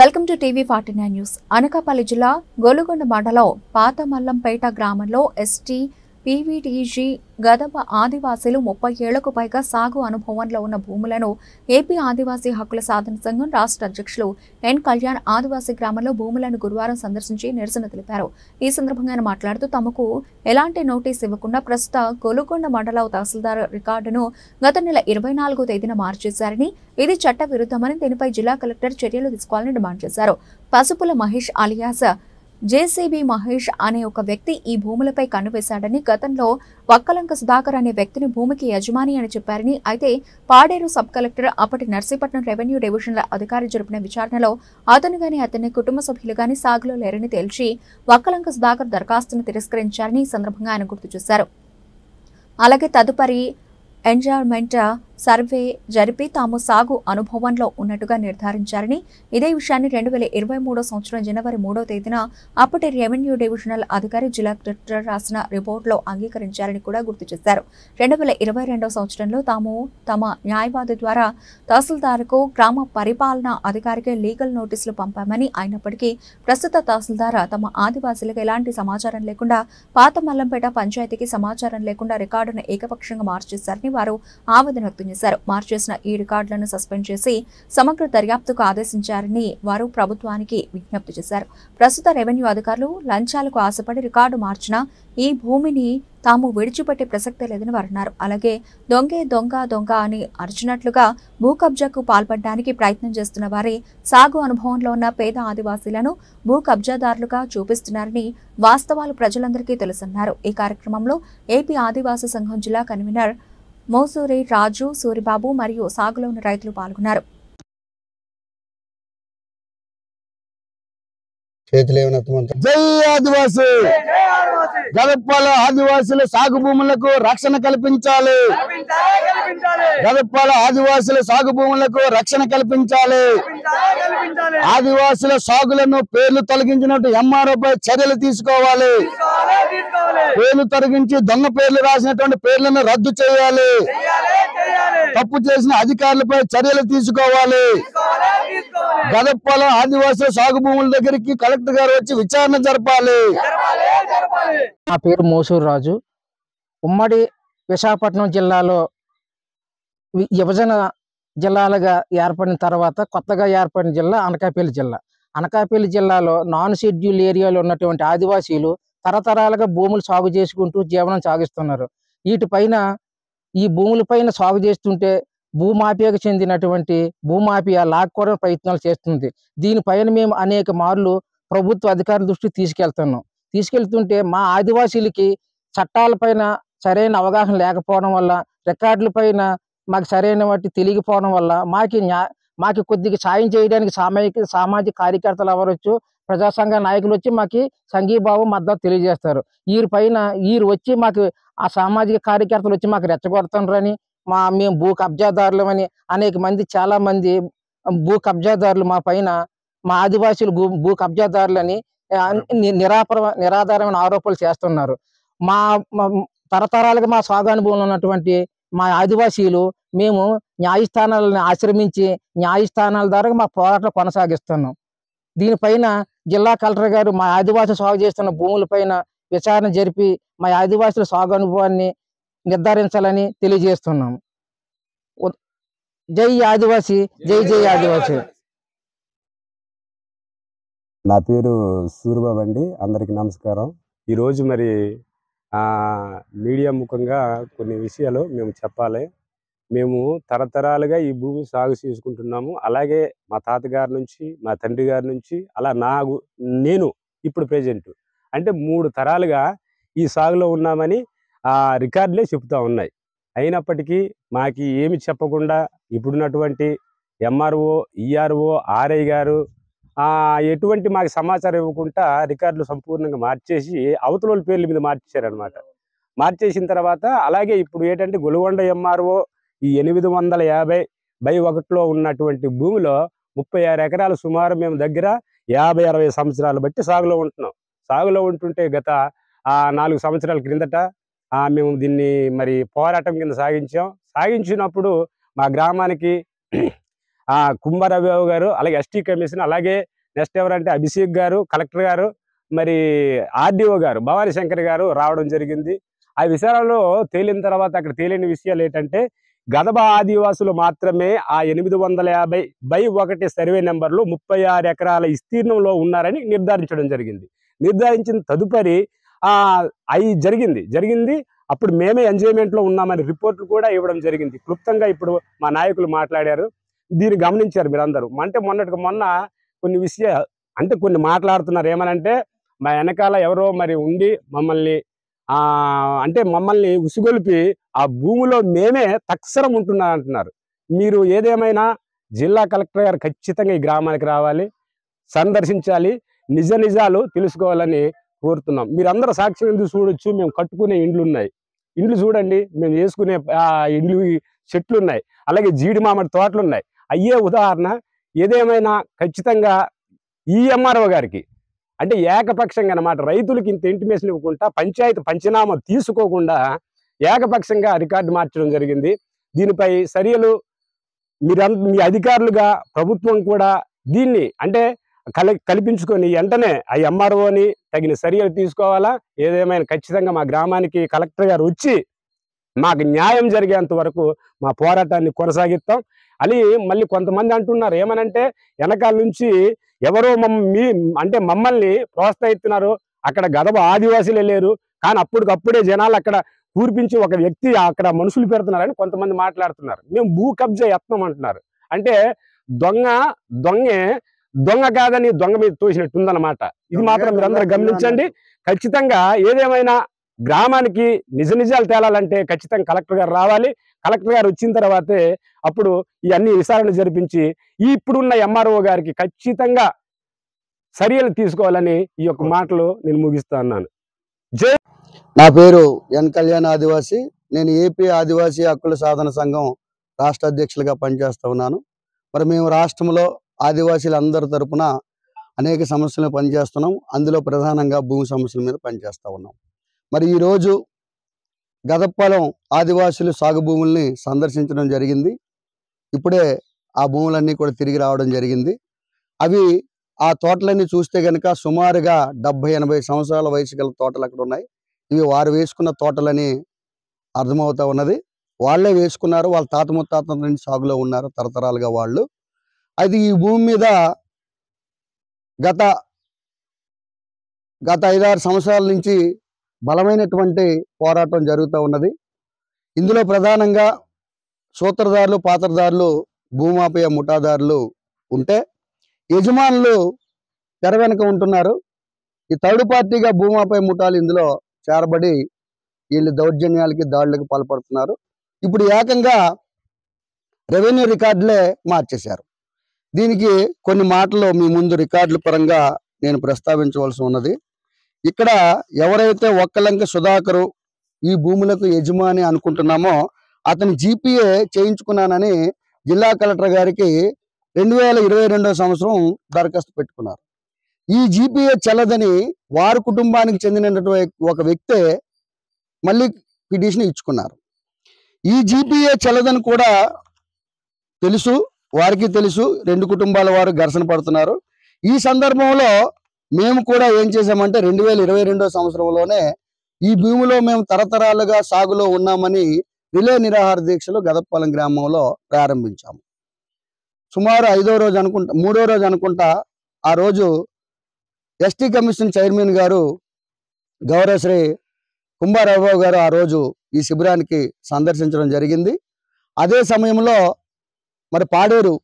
Welcome to TV 49 news. Anakapalli జిల్లా గోలుగొండ మండలం పాత మల్లంపేట గ్రామంలో ఎస్టీ పీవీటీజీ గదప ఆదివాసీలు 30 ఏళ్లకు పైగా సాగు అనుభవంలో ఉన్న భూములను ఏపీ ఆదివాసీ హక్కుల సాధన సంఘం రాష్ట్ర అధ్యక్షులు ఎన్ కళ్యాణ్ ఆదివాసీ గ్రామంలో భూములను గురువారం సందర్శించి నిరసన తెలిపారు. ఈ సందర్భంగా ఆయన మాట్లాడుతూ తమకు ఎలాంటి నోటీస్ ఇవ్వకుండా ప్రస్తుత గోలుగొండ మండల తహసీల్దార్ రికార్డును గత నెల 24వ తేదీన మార్చేశారని, ఇది చట్ట విరుద్ధమని, దీనిపై జిల్లా కలెక్టర్ చర్యలు తీసుకోవాలని డిమాండ్ చేశారు. పసుపుల మహేష్ అలియాస్ జేసీబీ మహేష్ అనే ఒక వ్యక్తి ఈ భూములపై కన్నువేశాడని, గతంలో వక్కలంక సుధాకర్ అనే వ్యక్తిని భూమికి యజమాని అని చెప్పారని, అయితే పాడేరు సబ్ కలెక్టర్ అప్పటి నర్సీపట్నం రెవెన్యూ డివిజన్ల అధికారి జరిపిన విచారణలో అతను గాని అతని కుటుంబ సభ్యులు గాని సాగులో లేరని తేల్చి వక్కలంక సుధాకర్ దరఖాస్తును తిరస్కరించారని ఈ సందర్భంగా ఆయన గుర్తు చేశారు. అలాగే తదుపరి ఎంజాయ్మెంట్ సర్వే జరిపి తాము సాగు అనుభవంలో ఉన్నట్టుగా నిర్ధారించారని, ఇదే విషయాన్ని 2023 సంవత్సరం జనవరి 3వ తేదీన అప్పటి రెవెన్యూ డివిజనల్ అధికారి జిల్లా కలెక్టర్ రాసిన రిపోర్టులో అంగీకరించారని కూడా గుర్తు చేశారు. 2022 సంవత్సరంలో తాము తమ న్యాయవాది ద్వారా తహసీల్దార్కు గ్రామ పరిపాలనా అధికారికి లీగల్ నోటీసులు పంపామని, అయినప్పటికీ ప్రస్తుత తహసీల్దార్ తమ ఆదివాసీలకు ఎలాంటి సమాచారం లేకుండా పాత మల్లంపేట పంచాయతీకి సమాచారం లేకుండా రికార్డును ఏకపక్షంగా మార్చేశారని వారు ఆవేదన వ్యక్తం చేశారు. మార్చేసిన ఈ రికార్డులను సస్పెండ్ చేసి సమగ్ర దర్యాప్తుకు ఆదేశించారని వారు ప్రభుత్వానికి విజ్ఞప్తి చేశారు. ప్రస్తుత రెవెన్యూ అధికారులు లంచాలకు ఆశపడి రికార్డు మార్చిన ఈ భూమిని తాము విడిచిపెట్టే ప్రసక్తే లేదని వారు అన్నారు. అలాగే దొంగే దొంగ దొంగ అని అరిచినట్లుగా భూ కబ్జాకు పాల్పడడానికి ప్రయత్నం చేస్తున్న వారి సాగు అనుభవంలో ఉన్న పేద ఆదివాసీలను భూ కబ్జాదారులుగా చూపిస్తున్నారని వాస్తవాలు ప్రజలందరికీ తెలుసన్నారు. ఈ కార్యక్రమంలో ఏపీ ఆదివాసీ సంఘం జిల్లా కన్వీనర్ మోసూరి రాజు, సూరిబాబు మరియు సాగులో ఉన్న రైతులు పాల్గొన్నారు. జై ఆదివాసీ, గదప్పాల ఆదివాసుల సాగు భూములకు రక్షణ కల్పించాలి. గదప్పాల ఆదివాసుల సాగు భూములకు రక్షణ కల్పించాలి. ఆదివాసుల సాగులను పేర్లు తొలగించినట్టు ఎంఆర్ఓ పై చర్యలు తీసుకోవాలి. పేర్లు తొలగించి దొంగ పేర్లు రాసినటువంటి పేర్లను రద్దు చేయాలి. తప్పు చేసిన అధికారులపై చర్యలు తీసుకోవాలి. గదప్పాల ఆదివాసుల సాగు భూముల దగ్గరికి కలెక్టర్ గారు వచ్చి విచారణ జరపాలి. నా పేరు మోసూరు రాజు. ఉమ్మడి విశాఖపట్నం జిల్లాలో విభజన జిల్లాలుగా ఏర్పడిన తర్వాత కొత్తగా ఏర్పడిన జిల్లా అనకాపల్లి జిల్లా. అనకాపల్లి జిల్లాలో నాన్ షెడ్యూల్ ఏరియాలో ఉన్నటువంటి ఆదివాసీలు తరతరాలుగా భూములు సాగు చేసుకుంటూ జీవనం సాగిస్తున్నారు. వీటిపైన ఈ భూములపైన సాగు చేస్తుంటే భూమాఫియాకు చెందినటువంటి భూమాఫియా లాక్కోవడం ప్రయత్నాలు చేస్తుంది. దీనిపైన మేము అనేక మార్లు ప్రభుత్వ అధికారుల దృష్టికి తీసుకెళ్తుంటే మా ఆదివాసీలకి చట్టాలపైన సరైన అవగాహన లేకపోవడం వల్ల, రికార్డులపైన మాకు సరైన వాటి తెలియకపోవడం వల్ల మాకు కొద్దిగా సాయం చేయడానికి సామాజిక కార్యకర్తలు ఎవరొచ్చు, ప్రజా సంఘ నాయకులు వచ్చి మాకు సంఘీభావం మద్దతు తెలియజేస్తారు. వీరు వచ్చి మాకు ఆ సామాజిక కార్యకర్తలు వచ్చి మాకు రెచ్చగొడుతున్నారని, మేము భూ కబ్జాదారులు అని అనేక మంది, చాలా మంది భూ కబ్జాదారులు మా ఆదివాసీలు భూ కబ్జాదారులని నిరాధారమైన ఆరోపణలు చేస్తున్నారు. మా తరతరాలుగా మా సాగు అనుభవంలో ఉన్నటువంటి మా ఆదివాసీలు మేము న్యాయస్థానాలను ఆశ్రమించి న్యాయస్థానాల ద్వారా మా పోరాటం కొనసాగిస్తున్నాం. దీనిపైన జిల్లా కలెక్టర్ గారు మా ఆదివాసీ సాగు చేస్తున్న భూములపైన విచారణ జరిపి మా ఆదివాసుల సాగు అనుభవాన్ని నిర్ధారించాలని తెలియజేస్తున్నాం. జై ఆదివాసీ, జై జై ఆదివాసీ. నా పేరు సూరిబాబు అండి. అందరికీ నమస్కారం. ఈరోజు మరి మీడియా ముఖంగా కొన్ని విషయాలు మేము చెప్పాలి. మేము తరతరాలుగా ఈ భూమి సాగు చేసుకుంటున్నాము. అలాగే మా తాతగారి నుంచి, మా తండ్రి గారి నుంచి, అలా నేను ఇప్పుడు ప్రెజెంట్ అంటే 3 తరాలుగా ఈ సాగులో ఉన్నామని రికార్డులే చెప్తా ఉన్నాయి. అయినప్పటికీ మాకు ఏమి చెప్పకుండా ఇప్పుడున్నటువంటి ఎంఆర్ఓ, ఈఆర్ఓ, ఆర్ఐ గారు ఎటువంటి మాకు సమాచారం ఇవ్వకుండా రికార్డులు సంపూర్ణంగా మార్చేసి అవతల పేర్ల మీద మార్చేశారనమాట. మార్చేసిన తర్వాత అలాగే ఇప్పుడు ఏంటంటే గొలుగొండ ఎంఆర్ఓ ఈ 850/1 ఉన్నటువంటి భూమిలో 36 ఎకరాలు సుమారు మేము దగ్గర 50-60 సంవత్సరాలు బట్టి సాగులో ఉంటున్నాం. సాగులో ఉంటుంటే గత 4 సంవత్సరాల క్రిందట మేము దీన్ని మరి పోరాటం కింద సాగించినప్పుడు మా గ్రామానికి కుంభారావు గారు, అలాగే ఎస్టీ కమిషన్, అలాగే నెక్స్ట్ ఎవరంటే అభిషేక్ గారు, కలెక్టర్ గారు, మరి ఆర్డీఓ గారు భవానీ శంకర్ గారు రావడం జరిగింది. ఆ విషయాలలో తేలిన తర్వాత అక్కడ తేలిన విషయాలు ఏంటంటే గదబ ఆదివాసులు మాత్రమే ఆ 850/1 సర్వే నెంబర్లు 36 ఎకరాల విస్తీర్ణంలో ఉన్నారని నిర్ధారించడం జరిగింది. నిర్ధారించిన తదుపరి అవి జరిగింది అప్పుడు మేమే ఎంజాయ్మెంట్ లో ఉన్నామని రిపోర్ట్లు కూడా ఇవ్వడం జరిగింది. క్లుప్తంగా ఇప్పుడు మా నాయకులు మాట్లాడారు, దీన్ని గమనించారు మీరందరూ. అంటే మొన్నటికి మొన్న కొన్ని విషయాలు అంటే కొన్ని మాట్లాడుతున్నారు. ఏమనంటే మా వెనకాల ఎవరో మరి ఉండి మమ్మల్ని ఉసిగొలిపి ఆ భూమిలో మేమే తక్షరం ఉంటున్నా అంటున్నారు. మీరు ఏదేమైనా జిల్లా కలెక్టర్ గారు ఖచ్చితంగా ఈ గ్రామానికి రావాలి, సందర్శించాలి, నిజాలు తెలుసుకోవాలని కోరుతున్నాం. మీరందరూ సాక్ష్యం ఎందుకు చూడొచ్చు. మేము కట్టుకునే ఇండ్లు ఉన్నాయి, ఇండ్లు చూడండి, మేము వేసుకునే ఇండ్లు చెట్లు ఉన్నాయి, అలాగే జీడి మామిడి తోటలు ఉన్నాయి. అయ్యే ఉదాహరణ. ఏదేమైనా ఖచ్చితంగా ఈ ఎంఆర్ఓ గారికి అంటే ఏకపక్షంగా అన్నమాట రైతులకి ఇంత ఇంటిమేషన్ ఇవ్వకుండా పంచాయతీ పంచనామా తీసుకోకుండా ఏకపక్షంగా రికార్డు మార్చడం జరిగింది. దీనిపై చర్యలు మీ అధికారులుగా ప్రభుత్వం కూడా దీన్ని అంటే కల్పించుకొని వెంటనే ఆ ఎంఆర్ఓని తగిన చర్యలు తీసుకోవాలా. ఏదేమైనా ఖచ్చితంగా మా గ్రామానికి కలెక్టర్ గారు వచ్చి మాకు న్యాయం జరిగేంత వరకు మా పోరాటాన్ని కొనసాగిస్తాం. మళ్ళీ కొంతమంది అంటున్నారు ఏమనంటే వెనకాల నుంచి ఎవరో మమ్మల్ని ప్రోత్సహిస్తున్నారు, అక్కడ గదబ ఆదివాసీలే లేరు, కానీ అప్పటికప్పుడే జనాలు అక్కడ కూర్పించి ఒక వ్యక్తి అక్కడ మనుషులు పెడుతున్నారని కొంతమంది మాట్లాడుతున్నారు. మేము భూ కబ్జా యత్నం అంటున్నారు. అంటే దొంగ కాదని దొంగ మీద తోసినట్టు ఉందన్నమాట. ఇది మాత్రం మీరందరూ గమనించండి. ఖచ్చితంగా ఏదేమైనా గ్రామానికి నిజాలు తేలాలంటే ఖచ్చితంగా కలెక్టర్ గారు రావాలి. కలెక్టర్ గారు వచ్చిన తర్వాతే అప్పుడు ఇవన్నీ విచారణ జరిపించి ఇప్పుడున్న ఎంఆర్ఓ గారికి ఖచ్చితంగా చర్యలు తీసుకోవాలని ఈ యొక్క మాటలు నేను ముగిస్తా అన్నాను. జై. నా పేరు ఎన్ కళ్యాణ్ ఆదివాసి. నేను ఏపీ ఆదివాసీ హక్కుల సాధన సంఘం రాష్ట్ర అధ్యక్షులుగా పనిచేస్తూ ఉన్నాను. మరి మేము రాష్ట్రంలో ఆదివాసీలందరి తరపున అనేక సమస్యలను పనిచేస్తున్నాం. అందులో ప్రధానంగా భూమి సమస్యల మీద పనిచేస్తూ ఉన్నాం. మరి ఈరోజు గదపాలెం ఆదివాసులు సాగు భూముల్ని సందర్శించడం జరిగింది. ఇప్పుడే ఆ భూములన్నీ కూడా తిరిగి రావడం జరిగింది. అవి ఆ తోటలన్నీ చూస్తే కనుక సుమారుగా 70-80 సంవత్సరాల వయసు గల తోటలు అక్కడ ఉన్నాయి. ఇవి వారు వేసుకున్న తోటలని అర్థమవుతా ఉన్నది. వాళ్ళే వేసుకున్నారు, వాళ్ళ తాత ముత్తాతల నుంచి సాగులో ఉన్నారు తరతరాలుగా వాళ్ళు. అది ఈ భూమి మీద గత 5-6 సంవత్సరాల నుంచి బలమైనటువంటి పోరాటం జరుగుతూ ఉన్నది. ఇందులో ప్రధానంగా సూత్రధారులు, పాత్రధారులు, భూమాపయ ముఠాదారులు ఉంటే యజమానులు తెర వెనుక ఉంటున్నారు. ఈ థర్డ్ పార్టీగా భూమాపయ ముఠాలు ఇందులో చేరబడి వీళ్ళు దౌర్జన్యాలకి దాడులకు పాల్పడుతున్నారు. ఇప్పుడు ఏకంగా రెవెన్యూ రికార్డులే మార్చేశారు. దీనికి కొన్ని మాటలు మీ ముందు రికార్డుల పరంగా నేను ప్రస్తావించవలసి ఉన్నది. ఇక్కడ ఎవరైతే ఒక్కలంక సుధాకరు ఈ భూములకు యజమాని అనుకుంటున్నామో అతని జీపీఏ చేయించుకున్నానని జిల్లా కలెక్టర్ గారికి 2022 సంవత్సరం దరఖాస్తు పెట్టుకున్నారు. ఈ జీపీఏ చెల్లదని వారి కుటుంబానికి చెందినటువంటి ఒక వ్యక్తే మళ్ళీ పిటిషన్ ఇచ్చుకున్నారు. ఈ జీపీఏ చెల్లదని కూడా తెలుసు, వారికి తెలుసు. 2 కుటుంబాల వారు ఘర్షణ పడుతున్నారు. ఈ సందర్భంలో మేము కూడా ఏం చేసామంటే 2022 సంవత్సరంలోనే ఈ భూమిలో మేము తరతరాలుగా సాగులో ఉన్నామని రిలే నిరాహార దీక్షలు గదపాలెం గ్రామంలో ప్రారంభించాము. సుమారు 5వ రోజు అనుకుంటా 3వ రోజు అనుకుంటా ఆ రోజు ఎస్టీ కమిషన్ చైర్మన్ గారు గౌరవశ్రీ కుంభారావు గారు ఆ రోజు ఈ శిబిరానికి సందర్శించడం జరిగింది. అదే సమయంలో మరి పాడేరు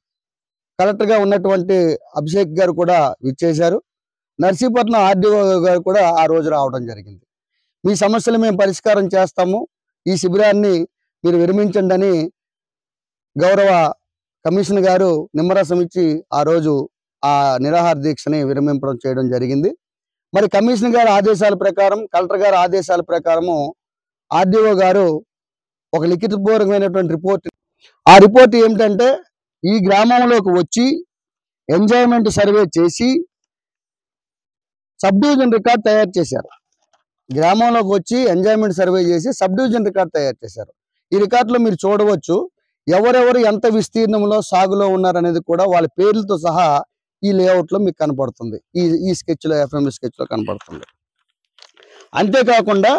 కలెక్టర్గా ఉన్నటువంటి అభిషేక్ గారు కూడా విచ్చేశారు. నర్సీపట్నం ఆర్డీఓ గారు కూడా ఆ రోజు రావడం జరిగింది. మీ సమస్యలు మేము పరిష్కారం చేస్తాము, ఈ శిబిరాన్ని మీరు విరమించండి అని గౌరవ కమిషన్ గారు నిమ్మరసం ఇచ్చి ఆ రోజు ఆ నిరాహార దీక్షని విరమింపడం చేయడం జరిగింది. మరి కమిషనర్ గారి ఆదేశాల ప్రకారం, కలెక్టర్ గారి ఆదేశాల ప్రకారము ఆర్డీఓ గారు ఒక లిఖితపూర్వకమైనటువంటి రిపోర్ట్, ఆ రిపోర్ట్ ఏమిటంటే ఈ గ్రామంలోకి వచ్చి ఎంజాయ్మెంట్ సర్వే చేసి సబ్ డివిజన్ రికార్డ్ తయారు చేశారు. గ్రామంలోకి వచ్చి ఎంజాయ్మెంట్ సర్వే చేసి సబ్ డివిజన్ రికార్డ్ తయారు చేశారు. ఈ రికార్డులో మీరు చూడవచ్చు ఎవరెవరు ఎంత విస్తీర్ణంలో సాగులో ఉన్నారనేది కూడా వాళ్ళ పేర్లతో సహా ఈ లేఅవుట్ లో మీకు కనపడుతుంది. ఈ స్కెచ్ లో, ఎఫ్ఎండి స్కెచ్ లో కనపడుతుంది. అంతేకాకుండా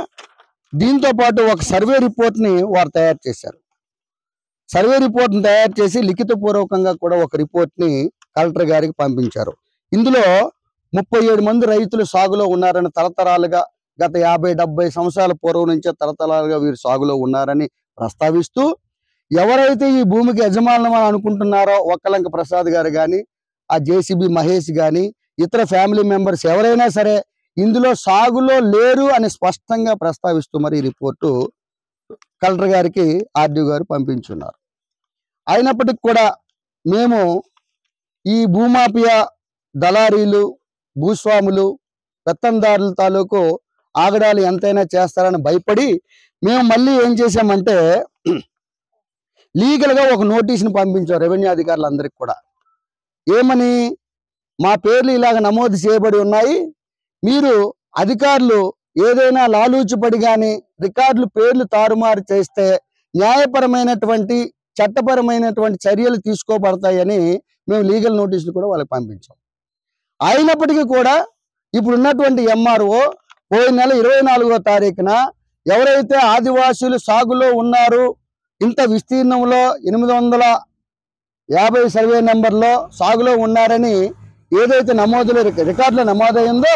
దీంతో పాటు ఒక సర్వే రిపోర్ట్ ని వారు తయారు చేశారు. సర్వే రిపోర్ట్ ని తయారు చేసి లిఖితపూర్వకంగా కూడా ఒక రిపోర్ట్ ని కలెక్టర్ గారికి పంపించారు. ఇందులో 37 మంది రైతులు సాగులో ఉన్నారని, తరతరాలుగా గత 50-70 సంవత్సరాల పూర్వం నుంచే తరతరాలుగా వీరు సాగులో ఉన్నారని ప్రస్తావిస్తూ, ఎవరైతే ఈ భూమికి యజమానులు అని అనుకుంటున్నారో ఒక్కలంక ప్రసాద్ గారు కానీ, ఆ జేసీబీ మహేష్ కానీ, ఇతర ఫ్యామిలీ మెంబర్స్ ఎవరైనా సరే ఇందులో సాగులో లేరు అని స్పష్టంగా ప్రస్తావిస్తూ మరి ఈ రిపోర్టు కలెక్టర్ గారికి ఆర్డీఓ గారు పంపించున్నారు. అయినప్పటికీ కూడా మేము ఈ భూమాఫియా దళారీలు, భూస్వాములు, పెత్తందారుల తాలూకు ఆగడాలు ఎంతైనా చేస్తారని భయపడి మేము మళ్ళీ ఏం చేశామంటే లీగల్గా ఒక నోటీసుని పంపించాం రెవెన్యూ అధికారులందరికీ కూడా. ఏమని, మా పేర్లు ఇలాగ నమోదు చేయబడి ఉన్నాయి, మీరు అధికారులు ఏదైనా లాలూచిపడి కానీ రికార్డులు పేర్లు తారుమారు చేస్తే న్యాయపరమైనటువంటి చట్టపరమైనటువంటి చర్యలు తీసుకోబడతాయని మేము లీగల్ నోటీసులు కూడా వాళ్ళకి పంపించాం. అయినప్పటికీ కూడా ఇప్పుడు ఉన్నటువంటి ఎంఆర్ఓ పోయిన నెల 24వ తారీఖున ఎవరైతే ఆదివాసులు సాగులో ఉన్నారు, ఇంత విస్తీర్ణంలో 850 సర్వే నెంబర్లో సాగులో ఉన్నారని ఏదైతే నమోదులో రికార్డులో నమోదైందో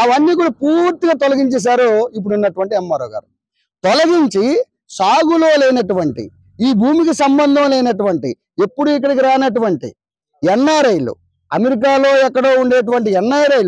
అవన్నీ కూడా పూర్తిగా తొలగించేశారు ఇప్పుడు ఉన్నటువంటి ఎంఆర్ఓ గారు. తొలగించి సాగులో లేనటువంటి, ఈ భూమికి సంబంధం లేనటువంటి, ఎప్పుడు ఇక్కడికి రానటువంటి ఎన్ఆర్ఐలు, అమెరికాలో ఎక్కడో ఉండేటువంటి ఎన్ఆర్ఐలు